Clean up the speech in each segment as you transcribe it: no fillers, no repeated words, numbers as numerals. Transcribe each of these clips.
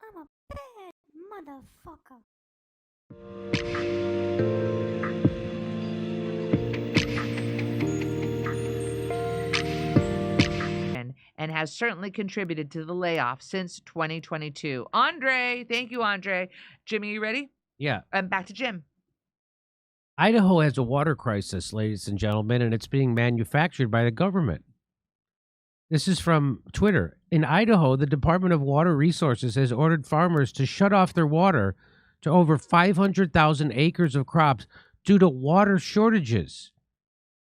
I'm a bad motherfucker. And has certainly contributed to the layoff since 2022. Andre, thank you, Andre. Jimmy, you ready? Yeah. Back to Jim. Idaho has a water crisis, ladies and gentlemen, and it's being manufactured by the government. This is from Twitter. In Idaho, the Department of Water Resources has ordered farmers to shut off their water to over 500,000 acres of crops due to water shortages,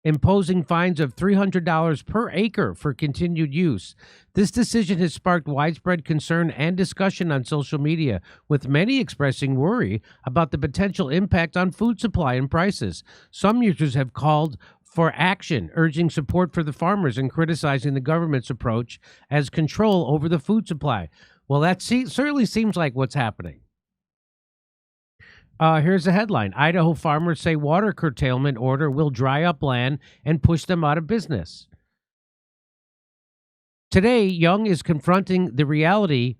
imposing fines of $300 per acre for continued use. This decision has sparked widespread concern and discussion on social media, with many expressing worry about the potential impact on food supply and prices. Some users have called for action, urging support for the farmers and criticizing the government's approach as control over the food supply. Well, that certainly seems like what's happening. Here's the headline. Idaho farmers say water curtailment order will dry up land and push them out of business. Today, Young is confronting the reality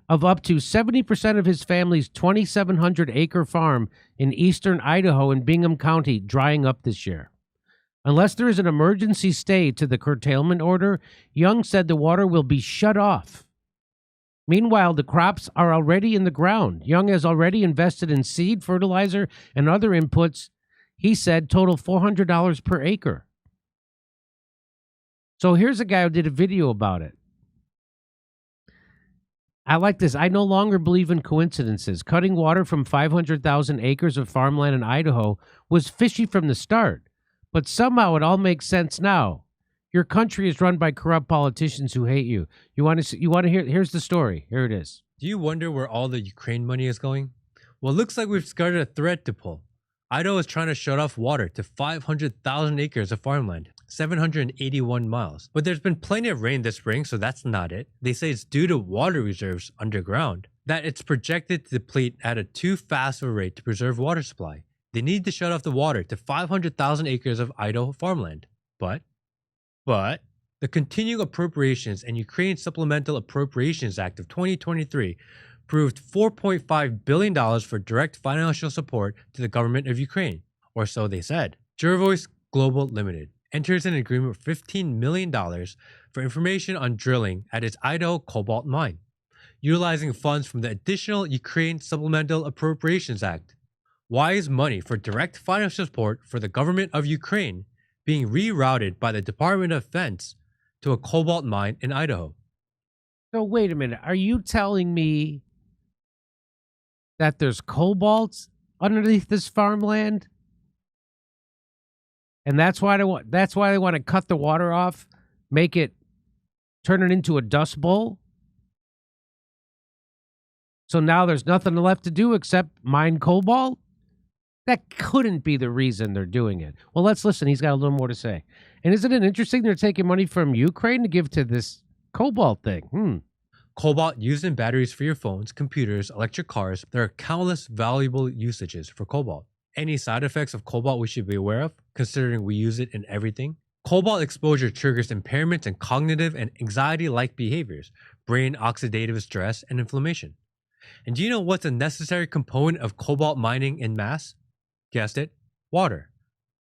of up to 70% of his family's 2,700-acre farm in eastern Idaho in Bingham County drying up this year. Unless there is an emergency stay to the curtailment order, Young said the water will be shut off. Meanwhile, the crops are already in the ground. Young has already invested in seed, fertilizer, and other inputs, he said, total $400 per acre. So here's a guy who did a video about it. I like this. I no longer believe in coincidences. Cutting water from 500,000 acres of farmland in Idaho was fishy from the start, but somehow it all makes sense now. Your country is run by corrupt politicians who hate you. You want to hear? Here's the story. Here it is. Do you wonder where all the Ukraine money is going? Well, it looks like we've started a thread to pull. Idaho is trying to shut off water to 500,000 acres of farmland, 781 miles. But there's been plenty of rain this spring, so that's not it. They say it's due to water reserves underground, that it's projected to deplete at a too fast of a rate to preserve water supply. They need to shut off the water to 500,000 acres of Idaho farmland. But the Continuing Appropriations and Ukraine Supplemental Appropriations Act of 2023 approved $4.5 billion for direct financial support to the government of Ukraine, or so they said. Jervois Global Limited enters an agreement for $15 million for information on drilling at its Idaho cobalt mine, utilizing funds from the additional Ukraine Supplemental Appropriations Act. Why is money for direct financial support for the government of Ukraine being rerouted by the Department of Defense to a cobalt mine in Idaho? So wait a minute. Are you telling me that there's cobalt underneath this farmland? And that's why they want to cut the water off, turn it into a dust bowl? So now there's nothing left to do except mine cobalt? That couldn't be the reason they're doing it. Well, let's listen. He's got a little more to say. And isn't it interesting they're taking money from Ukraine to give to this cobalt thing? Cobalt used in batteries for your phones, computers, electric cars. There are countless valuable usages for cobalt. Any side effects of cobalt we should be aware of, considering we use it in everything? Cobalt exposure triggers impairments in cognitive and anxiety-like behaviors, brain oxidative stress, and inflammation. And do you know what's a necessary component of cobalt mining in mass? Guessed it, water.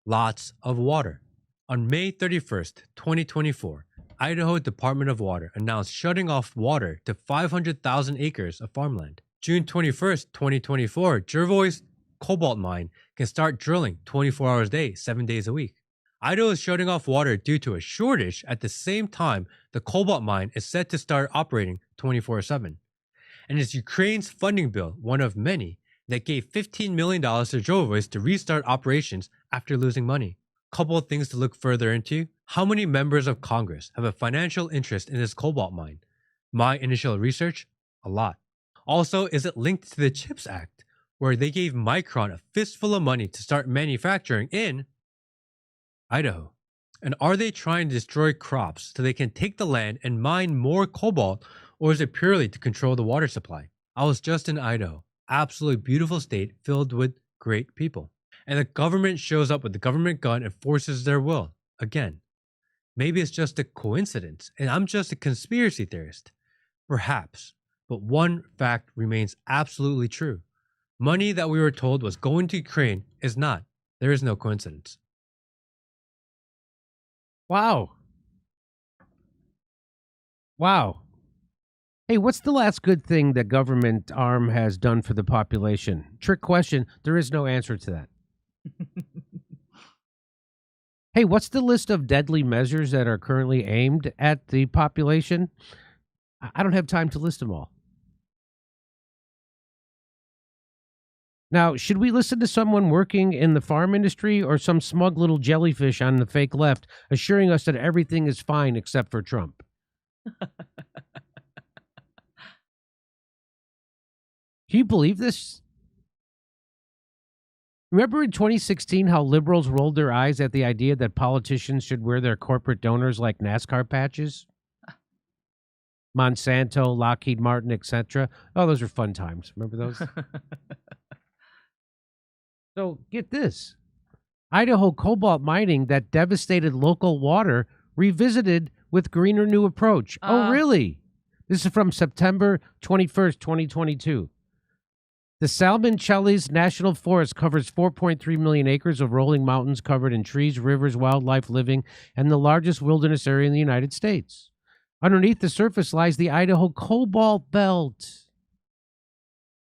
Lots of water. On May 31st, 2024, Idaho Department of Water announced shutting off water to 500,000 acres of farmland. June 21st, 2024, Jervois cobalt mine can start drilling 24 hours a day, 7 days a week. Idaho is shutting off water due to a shortage at the same time the cobalt mine is set to start operating 24/7. And it's Ukraine's funding bill, one of many, that gave $15 million to Jervois to restart operations after losing money. Couple of things to look further into. How many members of Congress have a financial interest in this cobalt mine? My initial research, a lot. Also, is it linked to the CHIPS Act, where they gave Micron a fistful of money to start manufacturing in Idaho? And are they trying to destroy crops so they can take the land and mine more cobalt, or is it purely to control the water supply? I was just in Idaho. Absolutely beautiful state filled with great people. And the government shows up with the government gun and forces their will. Again, maybe it's just a coincidence and I'm just a conspiracy theorist. Perhaps. But one fact remains absolutely true. Money that we were told was going to Ukraine is not. There is no coincidence. Wow. Wow. Hey, what's the last good thing the government arm has done for the population? Trick question. There is no answer to that. Hey, what's the list of deadly measures that are currently aimed at the population? I don't have time to list them all. Now, should we listen to someone working in the farm industry or some smug little jellyfish on the fake left assuring us that everything is fine except for Trump? Can you believe this? Remember in 2016 how liberals rolled their eyes at the idea that politicians should wear their corporate donors like NASCAR patches? Monsanto, Lockheed Martin, etc. Oh, those are fun times. Remember those? So get this. Idaho cobalt mining that devastated local water revisited with greener new approach. Oh, really? This is from September 21st, 2022. The Salmon-Chellies National Forest covers 4.3 million acres of rolling mountains covered in trees, rivers, wildlife living, and the largest wilderness area in the United States. Underneath the surface lies the Idaho Cobalt Belt,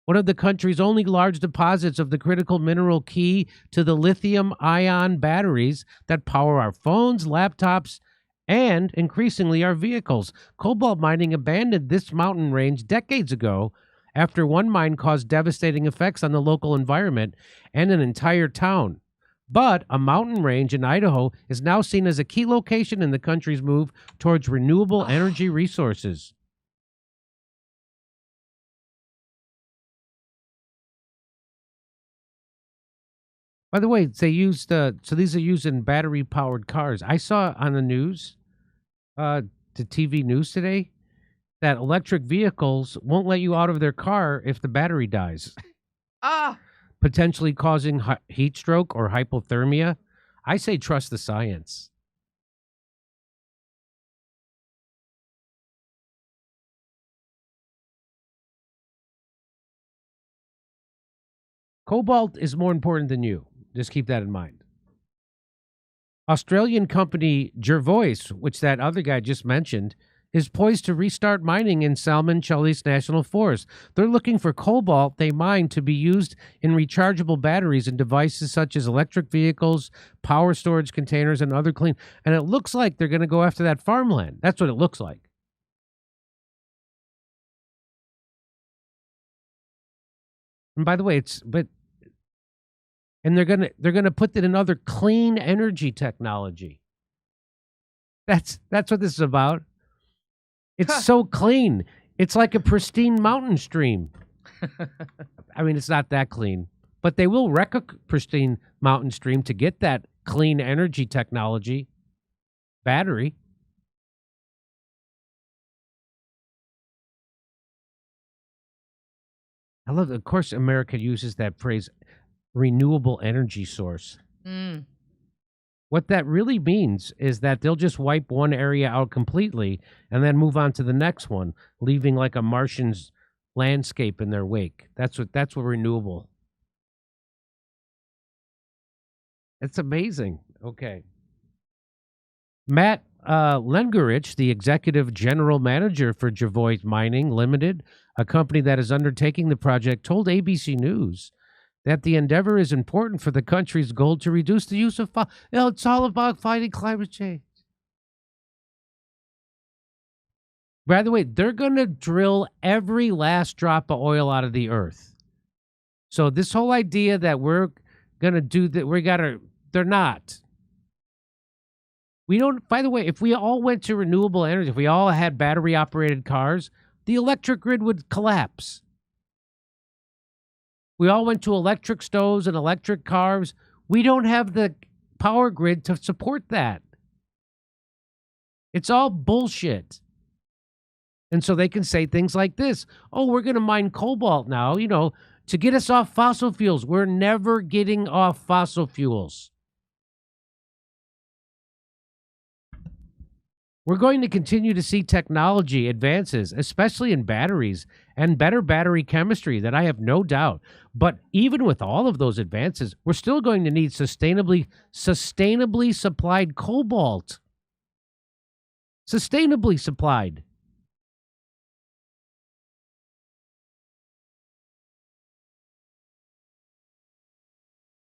one of the country's only large deposits of the critical mineral key to the lithium-ion batteries that power our phones, laptops, and increasingly our vehicles. Cobalt mining abandoned this mountain range decades ago after one mine caused devastating effects on the local environment and an entire town. But a mountain range in Idaho is now seen as a key location in the country's move towards renewable energy resources. By the way, they used so these are used in battery-powered cars. I saw on the news, the TV news today, that electric vehicles won't let you out of their car if the battery dies. Potentially causing heat stroke or hypothermia. I say trust the science. Cobalt is more important than you. Just keep that in mind. Australian company Jervois, which that other guy just mentioned, is poised to restart mining in Salmon-Chellies National Forest. They're looking for cobalt they mine to be used in rechargeable batteries and devices such as electric vehicles, power storage containers, and other clean. And it looks like they're going to go after that farmland. That's what it looks like. And by the way, they're gonna put it in other clean energy technology. That's what this is about. It's so clean. It's like a pristine mountain stream. I mean, it's not that clean, but they will wreck a pristine mountain stream to get that clean energy technology battery. I love, of course, America uses that phrase, renewable energy source. What that really means is that they'll just wipe one area out completely and then move on to the next one, leaving like a Martian's landscape in their wake. That's what renewable. It's amazing. Okay. Matt Lengerich, the executive general manager for Jervois Mining Limited, a company that is undertaking the project, told ABC News that the endeavor is important for the country's goal to reduce the use of it's all about fighting climate change. By the way, they're going to drill every last drop of oil out of the earth. So this whole idea that we're going to do that, they're not. We don't, by the way, if we all went to renewable energy, if we all had battery operated cars, the electric grid would collapse. We all went to electric stoves and electric cars. We don't have the power grid to support that. It's all bullshit. And so they can say things like this. Oh, we're going to mine cobalt now, to get us off fossil fuels. We're never getting off fossil fuels. We're going to continue to see technology advances, especially in batteries and better battery chemistry that I have no doubt. But even with all of those advances, we're still going to need sustainably supplied cobalt. Sustainably supplied.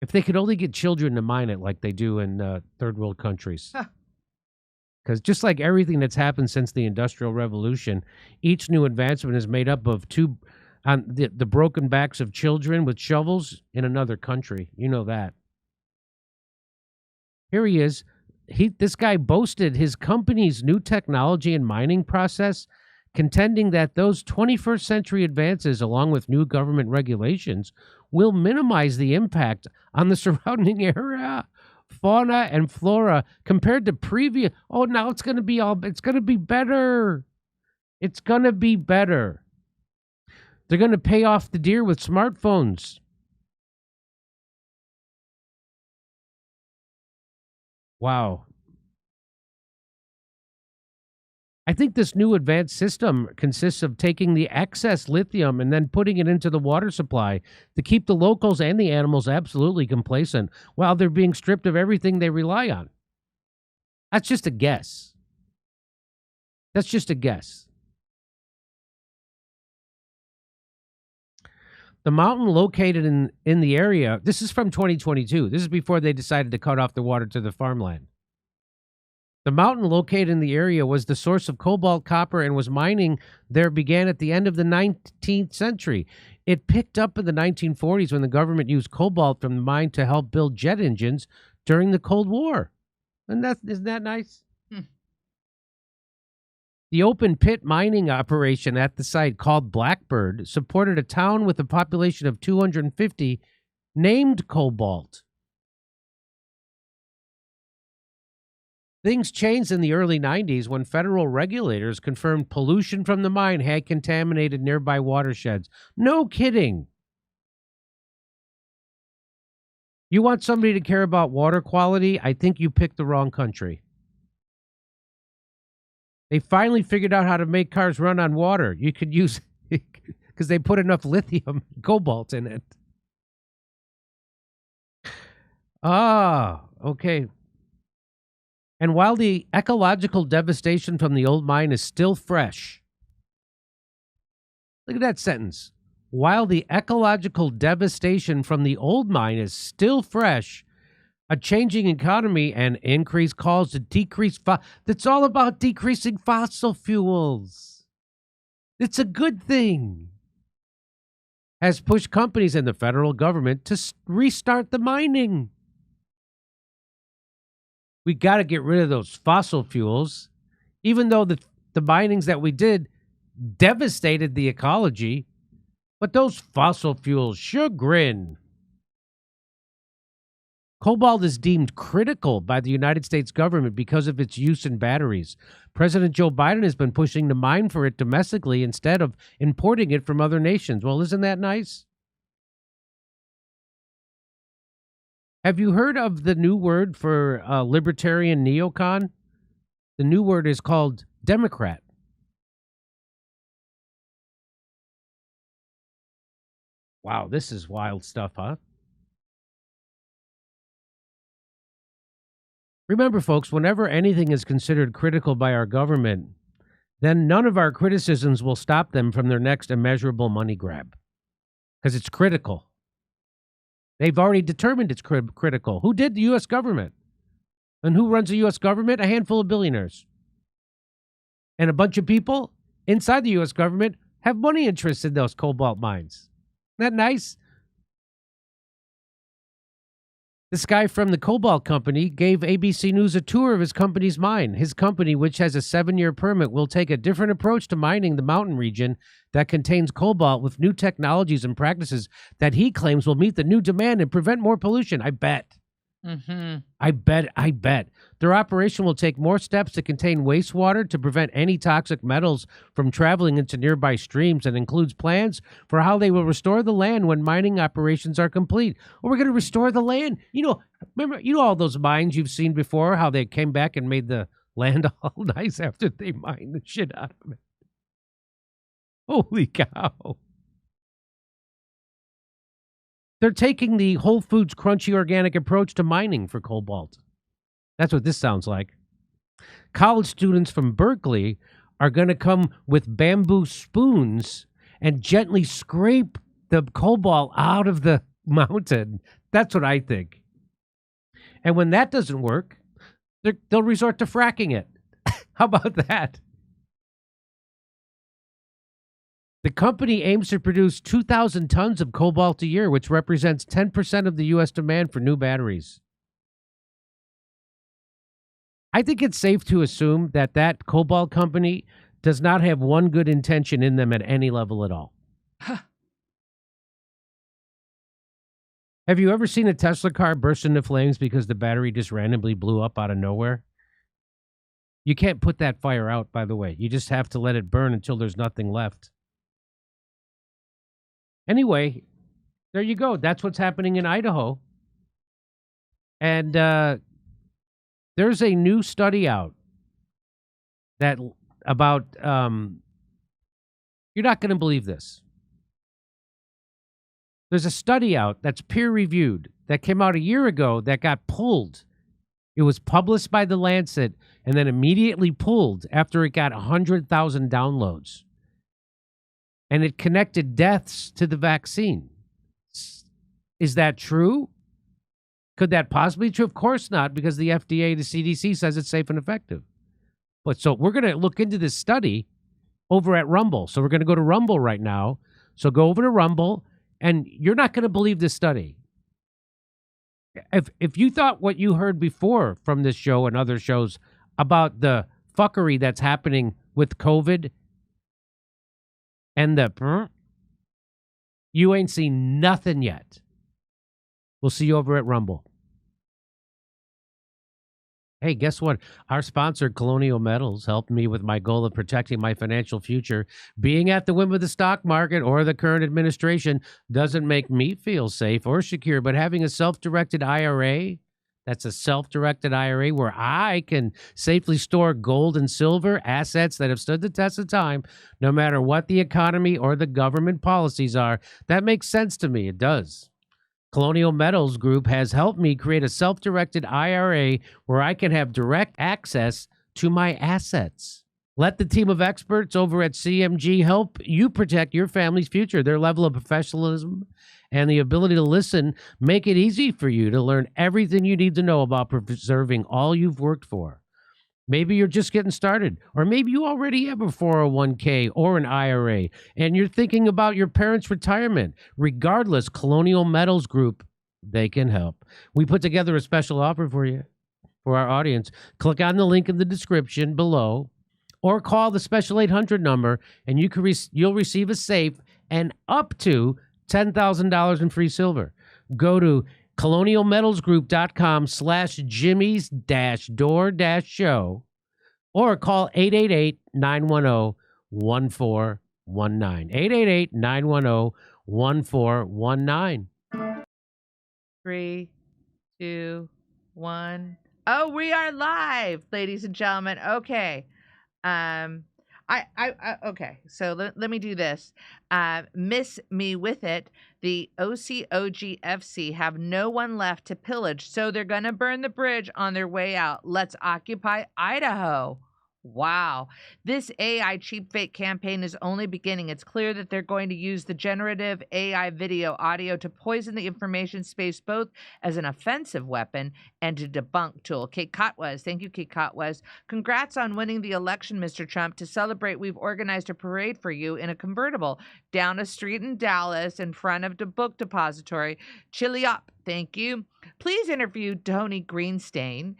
If they could only get children to mine it like they do in third world countries. Because just like everything that's happened since the Industrial Revolution, each new advancement is made up of the broken backs of children with shovels in another country. You know that. Here he is. This guy boasted his company's new technology and mining process, contending that those 21st century advances, along with new government regulations, will minimize the impact on the surrounding area, fauna and flora compared to previous. Oh, now it's going to be better. It's going to be better. They're going to pay off the deer with smartphones. Wow. I think this new advanced system consists of taking the excess lithium and then putting it into the water supply to keep the locals and the animals absolutely complacent while they're being stripped of everything they rely on. That's just a guess. That's just a guess. The mountain located in the area, this is from 2022. This is before they decided to cut off the water to the farmland. The mountain located in the area was the source of cobalt, copper, and was mining there began at the end of the 19th century. It picked up in the 1940s when the government used cobalt from the mine to help build jet engines during the Cold War. And isn't that nice? The open pit mining operation at the site, called Blackbird, supported a town with a population of 250 named Cobalt. Things changed in the early 90s when federal regulators confirmed pollution from the mine had contaminated nearby watersheds. No kidding. You want somebody to care about water quality? I think you picked the wrong country. They finally figured out how to make cars run on water. You could use because they put enough lithium cobalt in it. Okay. And while the ecological devastation from the old mine is still fresh, look at that sentence. While the ecological devastation from the old mine is still fresh, a changing economy and increased calls to decrease that's all about decreasing fossil fuels. It's a good thing. Has pushed companies and the federal government to restart the mining. We got to get rid of those fossil fuels, even though the minings that we did devastated the ecology. But those fossil fuels chagrin. Cobalt is deemed critical by the United States government because of its use in batteries. President Joe Biden has been pushing to mine for it domestically instead of importing it from other nations. Well, isn't that nice? Have you heard of the new word for libertarian neocon? The new word is called Democrat. Wow, this is wild stuff, huh? Remember, folks, whenever anything is considered critical by our government, then none of our criticisms will stop them from their next immeasurable money grab. Because it's critical. They've already determined it's critical. Who did? The U.S. government. And who runs the U.S. government? A handful of billionaires. And a bunch of people inside the U.S. government have money interests in those cobalt mines. Isn't that nice? This guy from the Cobalt Company gave ABC News a tour of his company's mine. His company, which has a 7-year permit, will take a different approach to mining the mountain region that contains cobalt with new technologies and practices that he claims will meet the new demand and prevent more pollution. I bet. I bet. Their operation will take more steps to contain wastewater to prevent any toxic metals from traveling into nearby streams and includes plans for how they will restore the land when mining operations are complete. Well, we're going to restore the land. Remember, all those mines you've seen before, how they came back and made the land all nice after they mine the shit out of it. Holy cow. They're taking the Whole Foods crunchy organic approach to mining for cobalt. That's what this sounds like. College students from Berkeley are going to come with bamboo spoons and gently scrape the cobalt out of the mountain. That's what I think. And when that doesn't work, they'll resort to fracking it. How about that? The company aims to produce 2,000 tons of cobalt a year, which represents 10% of the U.S. demand for new batteries. I think it's safe to assume that that cobalt company does not have one good intention in them at any level at all. Huh. Have you ever seen a Tesla car burst into flames because the battery just randomly blew up out of nowhere? You can't put that fire out, by the way. You just have to let it burn until there's nothing left. Anyway, there you go. That's what's happening in Idaho. And there's a new study out that about, you're not going to believe this. There's a study out that's peer-reviewed that came out a year ago that got pulled. It was published by The Lancet and then immediately pulled after it got 100,000 downloads. And it connected deaths to the vaccine. Is that true? Could that possibly be true? Of course not, because the FDA, the CDC says it's safe and effective. But so we're going to look into this study over at Rumble. So we're going to go to Rumble right now. So go over to Rumble, and you're not going to believe this study. If you thought what you heard before from this show and other shows about the fuckery that's happening with COVID and you ain't seen nothing yet. We'll see you over at Rumble. Hey, guess what? Our sponsor, Colonial Metals, helped me with my goal of protecting my financial future. Being at the whim of the stock market or the current administration doesn't make me feel safe or secure, but having a self-directed IRA, that's a self-directed IRA where I can safely store gold and silver, assets that have stood the test of time, no matter what the economy or the government policies are. That makes sense to me. It does. Colonial Metals Group has helped me create a self-directed IRA where I can have direct access to my assets. Let the team of experts over at CMG help you protect your family's future. Their level of professionalism and the ability to listen make it easy for you to learn everything you need to know about preserving all you've worked for. Maybe you're just getting started, or maybe you already have a 401k or an IRA, and you're thinking about your parents' retirement. Regardless, Colonial Metals Group, they can help. We put together a special offer for you, for our audience. Click on the link in the description below, or call the special 800 number, and you'll receive a safe and up to $10,000 in free silver. Go to colonialmetalsgroup.com/Jimmy's-Dore-Show or call 888-910-1419. 888-910-1419. 3, 2, 1. Oh, we are live, ladies and gentlemen. Okay. Okay, so let me do this. Miss me with it. The OVXR have no one left to pillage, so they're going to burn the bridge on their way out. Let's occupy Idaho. Wow. This AI cheap fake campaign is only beginning. It's clear that they're going to use the generative AI video audio to poison the information space both as an offensive weapon and a debunk tool. Kate Cotwas, thank you, Kate Cotwas. Congrats on winning the election, Mr. Trump. To celebrate, we've organized a parade for you in a convertible down a street in Dallas in front of the book depository. Chilly up, thank you. Please interview Tony Greenstein,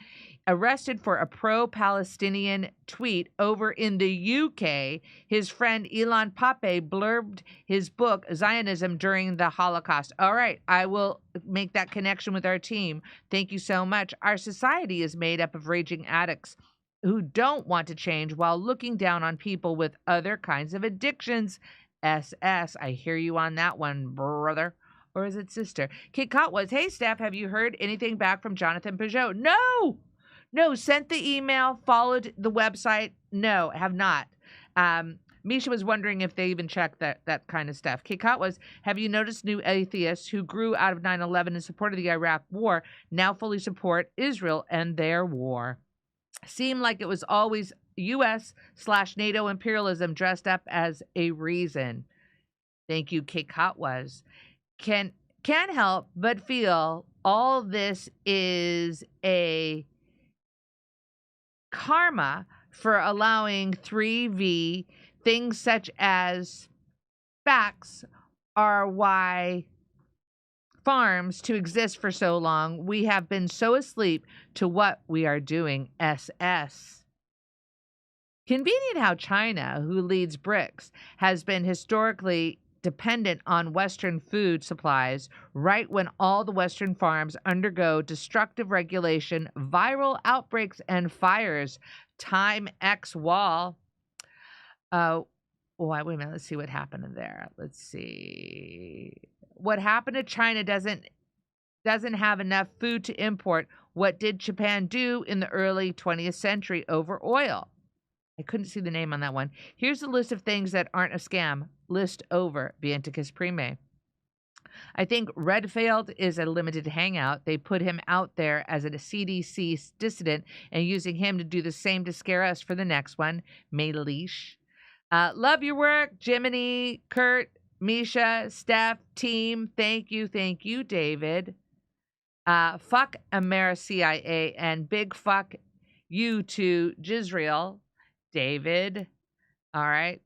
arrested for a pro-Palestinian tweet over in the UK. His friend Elon Pape blurbed his book, Zionism During the Holocaust. All right, I will make that connection with our team. Thank you so much. Our society is made up of raging addicts who don't want to change while looking down on people with other kinds of addictions. SS, I hear you on that one, brother. Or is it sister? Kit Cott was, hey, Steph, have you heard anything back from Jonathan Peugeot? No! No, sent the email, followed the website. No, have not. Misha was wondering if they even checked that kind of stuff. Kikot was, have you noticed new atheists who grew out of 9/11 and supported the Iraq war now fully support Israel and their war? Seemed like it was always U.S./NATO imperialism dressed up as a reason. Thank you, Kikot was. Can't help but feel all this is a karma for allowing 3V. Things such as facts are why farms to exist for so long. We have been so asleep to what we are doing. SS. Convenient how China, who leads BRICS, has been historically dependent on Western food supplies right when all the Western farms undergo destructive regulation, viral outbreaks, and fires. Time X wall. Wait a minute. Let's see what happened there. Let's see. What happened to China doesn't have enough food to import. What did Japan do in the early 20th century over oil? I couldn't see the name on that one. Here's a list of things that aren't a scam. List over. Vienticus Prime. I think Redfield is a limited hangout. They put him out there as a CDC dissident and using him to do the same to scare us for the next one. Mayleash. Love your work, Jiminy, Kurt, Misha, Steph, team. Thank you, David. Fuck AmeriCIA and big fuck you to Jisrael, David. All right.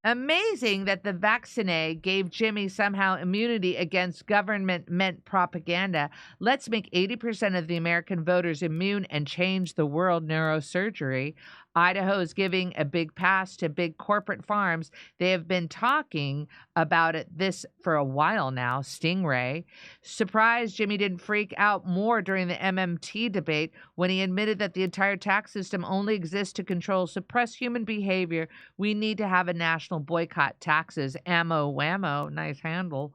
Amazing that the vaccine gave Jimmy somehow immunity against government-meant propaganda. Let's make 80% of the American voters immune and change the world. Neurosurgery. Idaho is giving a big pass to big corporate farms. They have been talking about this for a while now. Stingray. Surprised Jimmy didn't freak out more during the MMT debate when he admitted that the entire tax system only exists to control, suppress human behavior. We need to have a national boycott taxes. Ammo whammo. Nice handle.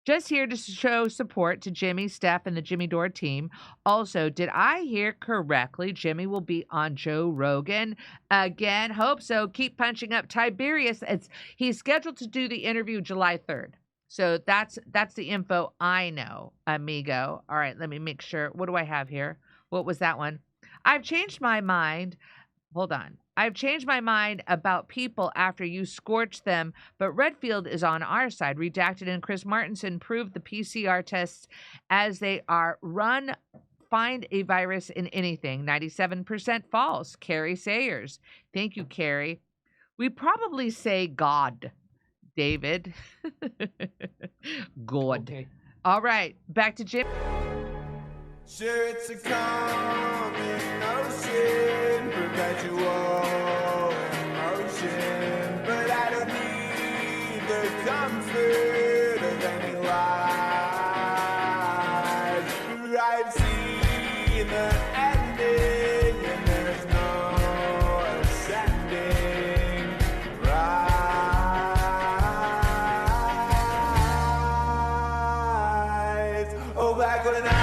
Just here to show support to Jimmy, Steph, and the Jimmy Dore team. Also, did I hear correctly? Jimmy will be on Joe Rogan again. Hope so. Keep punching up Tiberius. He's scheduled to do the interview July 3rd. So that's the info I know, amigo. All right, let me make sure. What do I have here? What was that one? I've changed my mind. Hold on. I've changed my mind about people after you scorched them, but Redfield is on our side. Redacted and Chris Martinson proved the PCR tests as they are run find a virus in anything. 97% false. Carrie Sayers. Thank you, Carrie. We probably say God, David. Good. Okay. All right. Back to Jim. Sure, it's a common ocean, perpetual emotion, but I don't need the comfort of any lies. I've seen the ending, and there's no ascending. Rise. Oh, back when I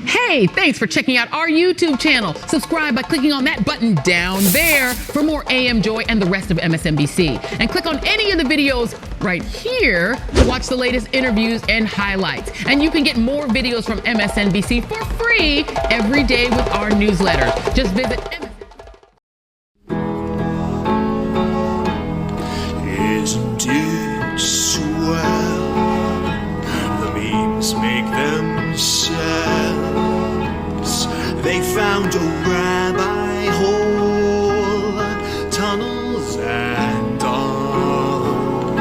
Hey, thanks for checking out our YouTube channel. Subscribe by clicking on that button down there for more AM Joy and the rest of MSNBC. And click on any of the videos right here to watch the latest interviews and highlights. And you can get more videos from MSNBC for free every day with our newsletter. Just visit Isn't it swell? The memes make themselves. They found a rabbi hole, tunnels and all.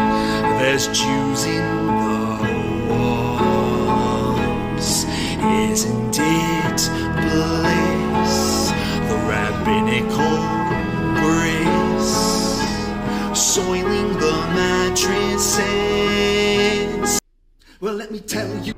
There's Jews in the walls. Isn't it bliss? The rabbinical grace soiling the mattresses. Well, let me tell you.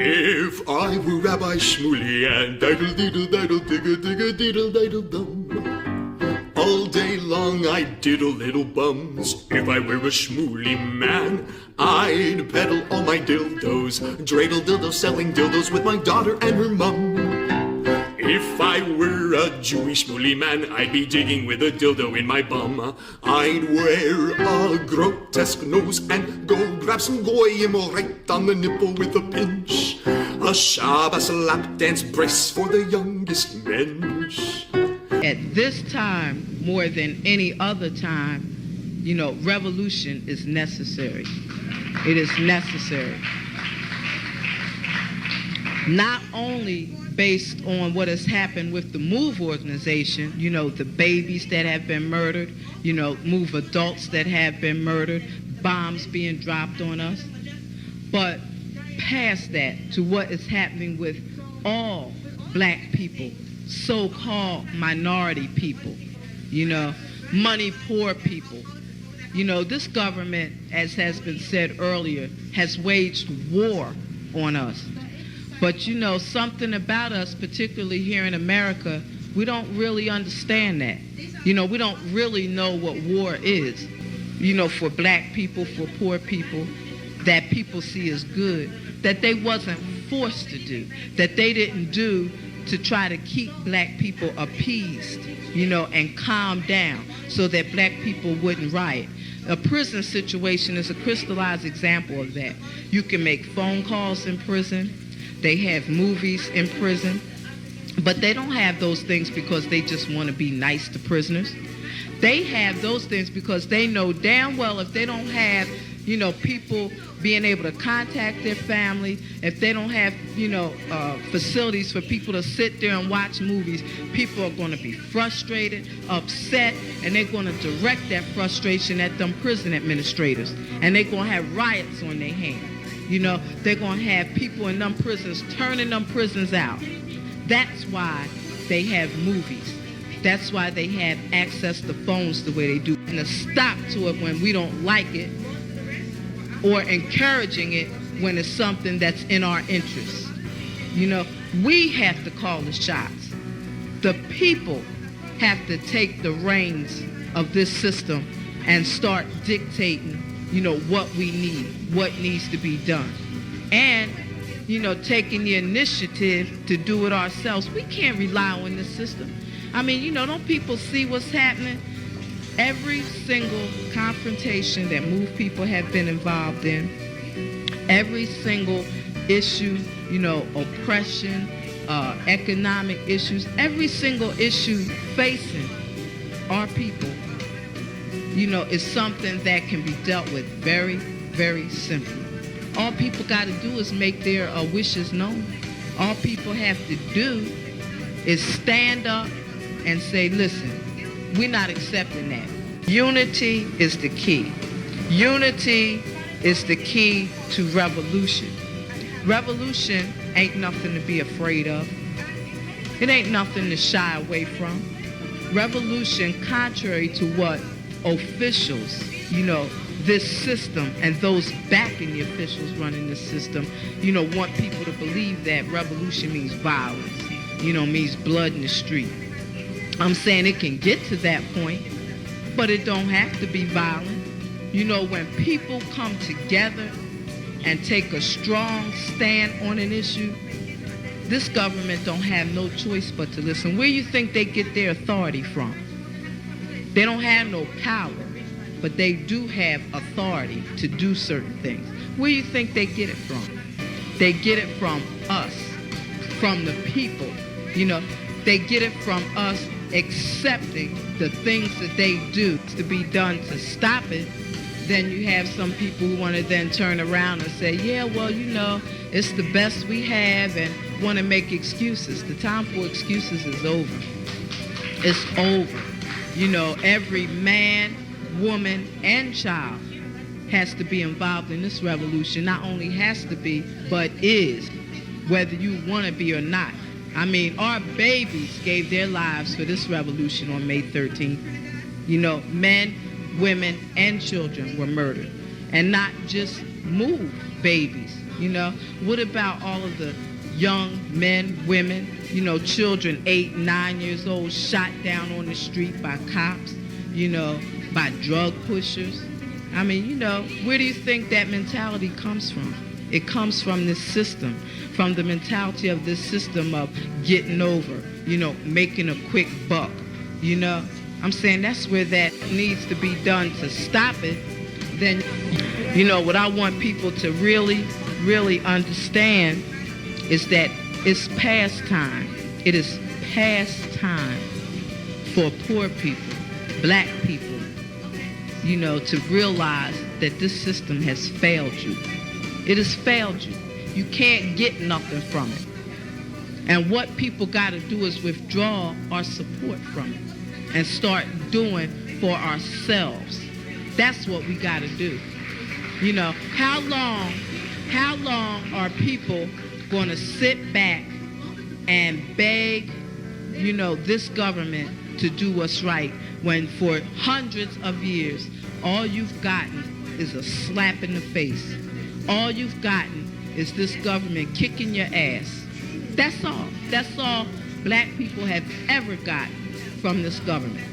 If I were Rabbi Shmuley and diddle diddle diddle digga digga diddle diddle dum, all day long I'd diddle little bums. If I were a Shmuley man, I'd peddle all my dildos, dreidel dildos, selling dildos with my daughter and her mum. If I were a Jewish Shmuley man, I'd be digging with a dildo in my bum. I'd wear a grotesque nose and go grab some goyim right on the nipple with a pinch. A Shabbos lap dance brace for the youngest mensch. At this time, more than any other time, you know, revolution is necessary. It is necessary. Not only based on what has happened with the MOVE organization, you know, the babies that have been murdered, you know, MOVE adults that have been murdered, bombs being dropped on us, but past that to what is happening with all black people, so-called minority people, you know, money poor people. You know, this government, as has been said earlier, has waged war on us. But you know, something about us, particularly here in America, we don't really understand that. You know, we don't really know what war is. You know, for black people, for poor people, that people see as good, that they wasn't forced to do, that they didn't do to try to keep black people appeased, you know, and calm down so that black people wouldn't riot. A prison situation is a crystallized example of that. You can make phone calls in prison. They have movies in prison, but they don't have those things because they just want to be nice to prisoners. They have those things because they know damn well if they don't have, you know, people being able to contact their family, if they don't have, you know, facilities for people to sit there and watch movies, people are going to be frustrated, upset, and they're going to direct that frustration at them prison administrators, and they're going to have riots on their hands. You know, they're going to have people in them prisons turning them prisons out. That's why they have movies. That's why they have access to phones the way they do. And a stop to it when we don't like it, or encouraging it when it's something that's in our interest. You know, we have to call the shots. The people have to take the reins of this system and start dictating, you know, what we need, what needs to be done. And, you know, taking the initiative to do it ourselves. We can't rely on this system. I mean, you know, don't people see what's happening? Every single confrontation that MOVE people have been involved in, every single issue, you know, oppression, economic issues, every single issue facing our people, you know, is something that can be dealt with very, very simply. All people got to do is make their wishes known. All people have to do is stand up and say, listen, we're not accepting that. Unity is the key. Unity is the key to revolution. Revolution ain't nothing to be afraid of. It ain't nothing to shy away from. Revolution, contrary to what officials, you know, this system and those backing the officials running the system, you know, want people to believe that revolution means violence, you know, means blood in the street. I'm saying it can get to that point, but it don't have to be violent. You know, when people come together and take a strong stand on an issue, this government don't have no choice but to listen. Where you think they get their authority from? They don't have no power, but they do have authority to do certain things. Where you think they get it from? They get it from us, from the people. You know, they get it from us accepting the things that they do to be done to stop it. Then you have some people who want to then turn around and say, yeah, well, you know, it's the best we have, and want to make excuses. The time for excuses is over. It's over. You know, every man, woman, and child has to be involved in this revolution. Not only has to be, but is, whether you want to be or not. I mean, our babies gave their lives for this revolution on May 13th. You know, men, women, and children were murdered. And not just moved babies, you know. What about all of the young men, women, you know, children 8, 9 years old shot down on the street by cops, you know, by drug pushers? I mean, you know, where do you think that mentality comes from? It comes from this system, from the mentality of this system of getting over, you know, making a quick buck, you know. I'm saying that's where that needs to be done to stop it. Then, you know, what I want people to really, really understand is that it's past time. It is past time for poor people, black people, you know, to realize that this system has failed you. It has failed you. You can't get nothing from it. And what people got to do is withdraw our support from it and start doing for ourselves. That's what we got to do. You know, how long are people going to sit back and beg, you know, this government to do what's right when for hundreds of years all you've gotten is a slap in the face? All you've gotten is this government kicking your ass. That's all. That's all black people have ever gotten from this government.